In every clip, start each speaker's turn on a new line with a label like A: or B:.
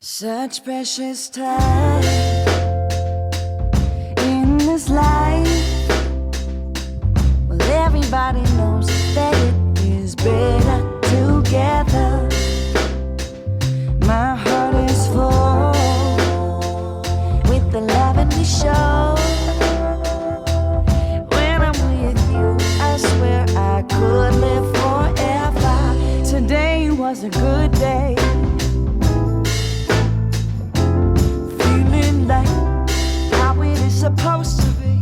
A: Such precious time in this life. Well, everybody knows that it is better together. My heart is full with the love and we show. When I'm with you, I swear I could live forever. Today was a good day. Supposed to be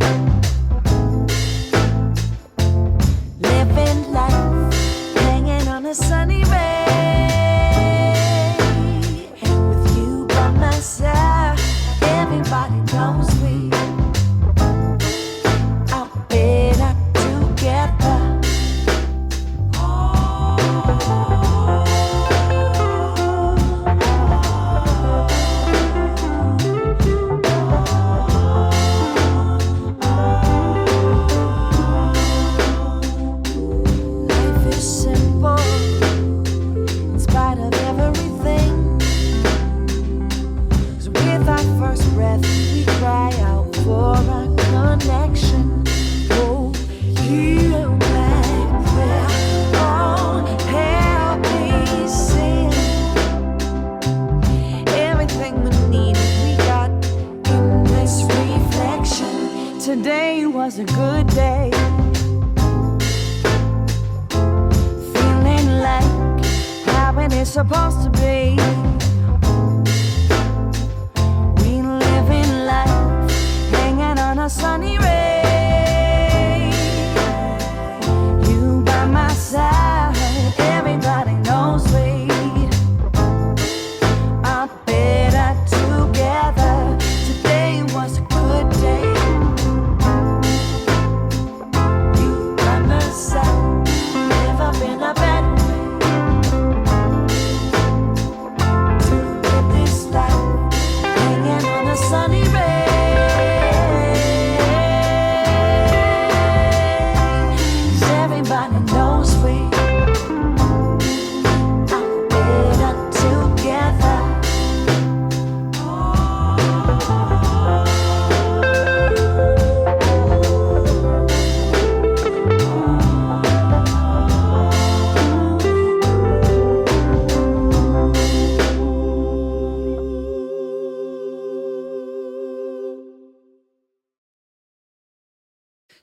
A: living life, hanging on a sunny ray. With you by my side, everybody knows we are better together. Today was a good day. Feeling like how it is supposed to be. We live in life, hanging on a sunny ray. You by my side, everybody knows we are better together. Today was a good day.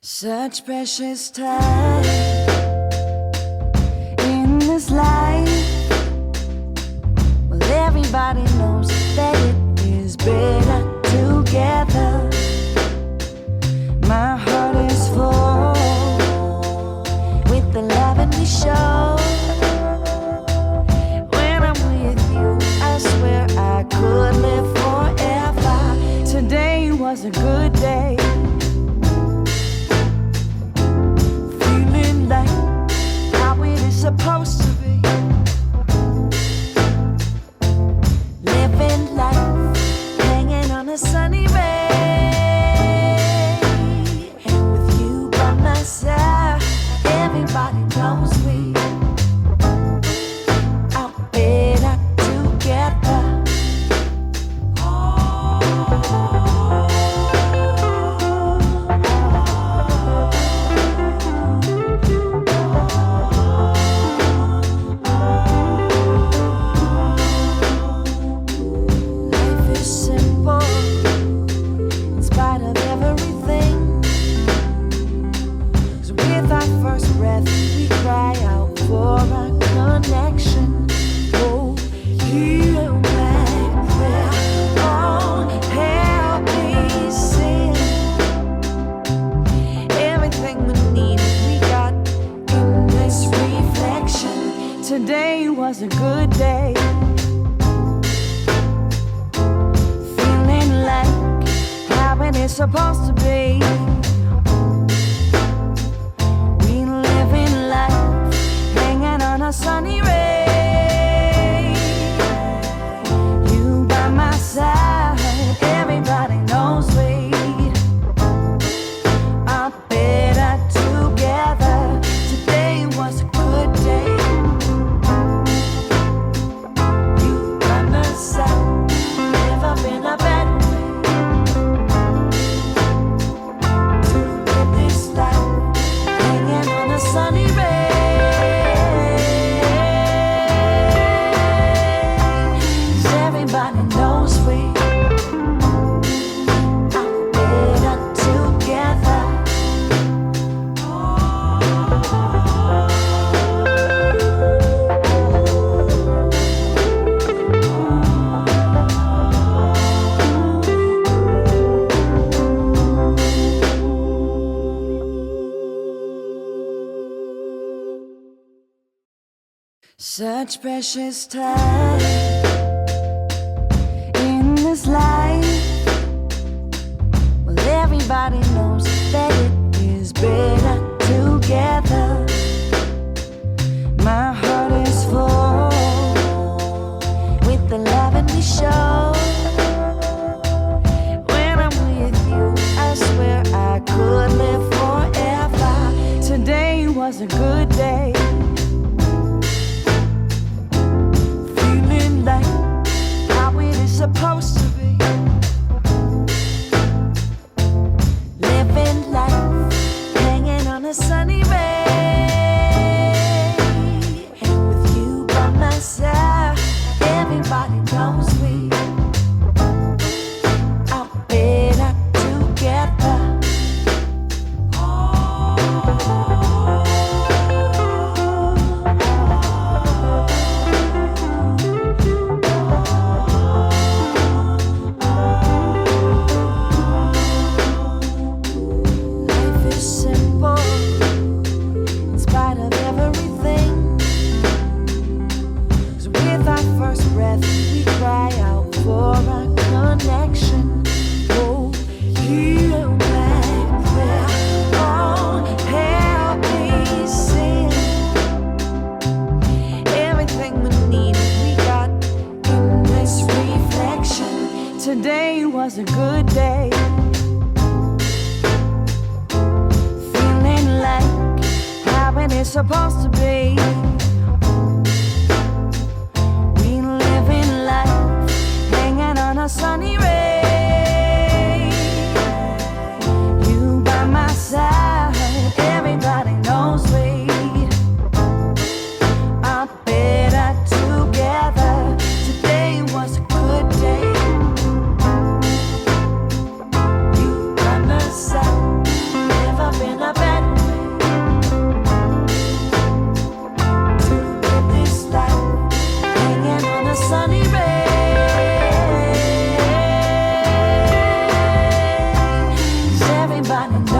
A: Such precious time in this life. Well, everybody knows that it is better together. My heart is full with the love and we show. When I'm with you, I swear I could live forever. Today was a good day. Supposed to be living life. Such precious time in this life. Well, everybody knows that it is better together. My heart is full with the love and we show. When I'm with you, I swear I could live forever. Today was a good day. Feeling like how it is supposed to be. Living life, hanging on a sunny ray. With you by my side, everybody knows we are better together. Life is simple in spite of everything. 'Cause with our first breath, we cry out for a connection. Oh, heal back there. Oh, help me sing. Everything we need, we got in this reflection. Today was a good day. Feeling like how it is supposed to be. We live in life, hanging on a sunny ray. You by my side, everybody knows we are better together. Today was a good day. You by my side, never been a bad way to live this life, hanging on a sunny ray. 'Cause everybody knows